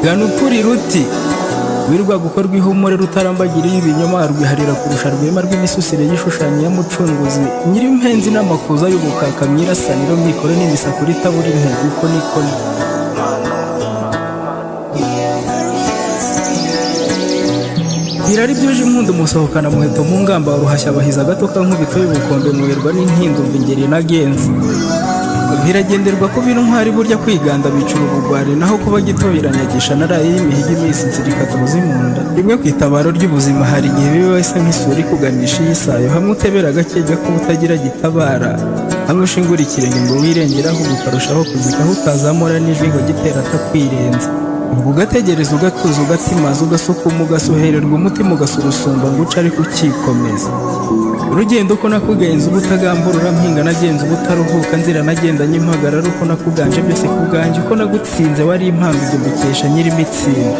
gana ukuri ruti wirwa gukorwa ihumure rutarambagiriye ibinyoma rwiharira kurusha rwema rw'imisusire y'ishushanyo y'umucunguzi nyir'impenzi n'amakuza y'ubukaka mwirasaniro mwikore n'imisakura itabura intego uko nikoni birari byuje impundu musohokana muheto mu ngamba ruhashya bahiza agatoka nk'ubito y'ubukombe muherwa n'intindumva ingeri nagenzi biragenderwa ko bino ntwari burya kwiganda bicura ubugwari naho kuba gito biranyagisha naraye y'imihigo iminsi nzirikata ubuzimunda rimwe ku itabaro ry'ubuzima hari igihe biba bisa nk'isuri kuganisha iyisayo hamwe utebera agakega ko utagira gitabara hamwe ushingura ikirenge ngo wirengeraho ukarushaho kuzikaho utazamura n'ijwi ngo gitera atakwirenza ubwo ugategereza ugatuza ugatimaza ugasukuma ugasuhererwa umutima ugasurusumba ngo uce ariko ukikomeza urugendo uko nakugenza ubutagamburura mpinga nagenza ubutaruhuka nzira nagendanye impagarara uko nakuganje byose kubwanjye uko nagutsinze wari impamvu ibyo mbikesha nyir'imitsinda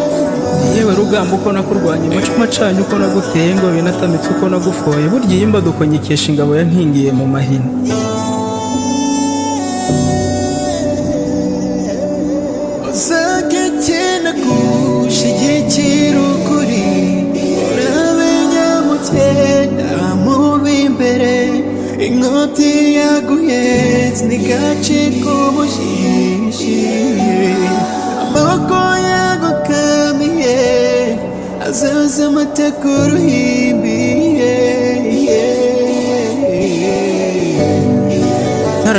yewe rugamba uko nakurwanya amacuma acanye uko naguteye ngo binatamitse uko nagufoye burya iyi mbaduko nyikesha ingabo yankingiye mu mahina gushyigikira ukuri uramenya mukenda mubi imbere inkoti yaguhetse ntigacike ubushishi amaboko yagukamiye azaza amateka uruhimbiye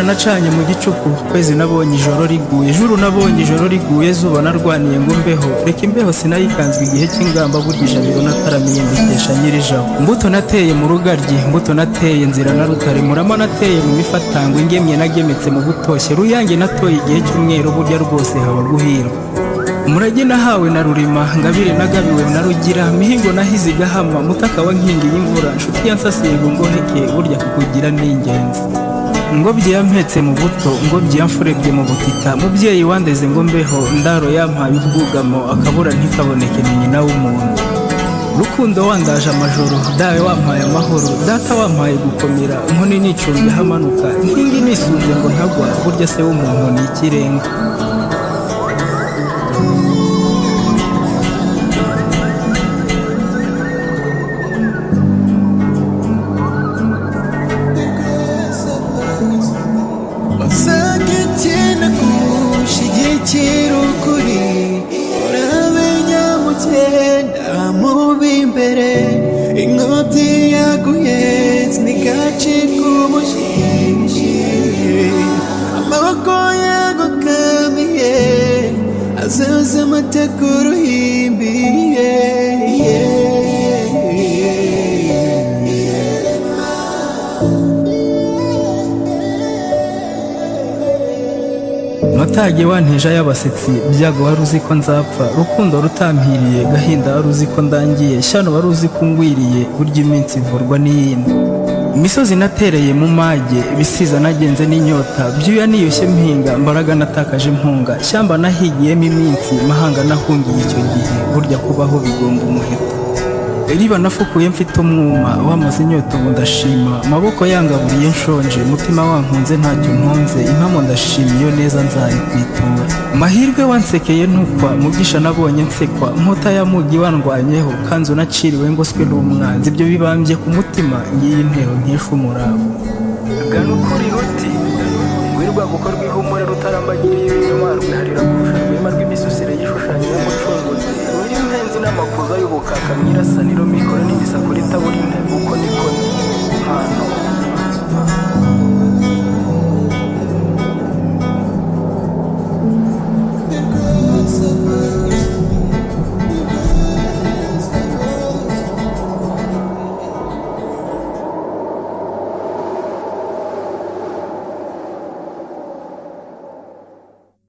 nacanye mu gicuku kwezi nabonye ijoro riguye juru nabonye ijoro riguye zuba narwaniye ngo mbeho reka imbeho sinayikanzwe igihe cy'ingamba burya ijabiro nataramiye mbikesha nyir'ijabo mbuto nateye mu rugaryi mbuto nateye nzira na rutare murama nateye mu mifatango ingemye nagemetse mu butoshye ruyange natoye igihe cy'umweru burya rwose haba guhirwa umurage nahawe na rurima ngabire nagabiwe na rugira mihigo nahize igahama mutaka wa nkingi y'imvura nshuti yansasiye ngo ngoheke burya kukugira ni ingenzi ngobyi yampetse mu buto ngobyi yamfurebye mu butita mubyeyi wandeze ngo mbeho ndaro yampaye ubwugamo akabura ntikaboneke ni nyina w'umuntu rukundo wandaje amajoro dawe wampaye amahoro data wampaye gukomera inkoni nicumbi hamanuka inkingi nisunze ngo ntagwa burya se w'umuntu ni ikirenga gushyigikira ukuri uramenya mukenda mubi imbere inkoti yaguhetse ntigacike ubushishi amaboko yagukamiye azaza amateka uruhimbiye matage wanteje y'abasetsi byago wari uzi ko nzapfa rukundo rutampiriye gahinda wari uzi ko ndangiye shyano wari uzi ko ngwiriye burya iminsi ivurwa n'iyindi imisozi natereye mu mage bisiza nagenze n'inyota byuya niyushye mpinga mbaraga natakaje impunga shyamba nahigiyemo iminsi mahanga nahungiye icyo gihe burya kubaho bigomba umuheto riba nafukuye mfite umwuma wamaze inyota ubu ndashima amaboko yangaburiye nshonje umutima wankunze ntacyo ntunze impamo ndashima iyo neza nzayikwitura mahirwe wansekeye ntukwa mugisha nabonye nsekwa nkota ya mugi wandwanyeho kanzu naciriwe ngoswe n'umwanzi ibyo bibambye ku mutima ngiyi intero nkesha umurava gana ukuri ruti wirwa gukorwa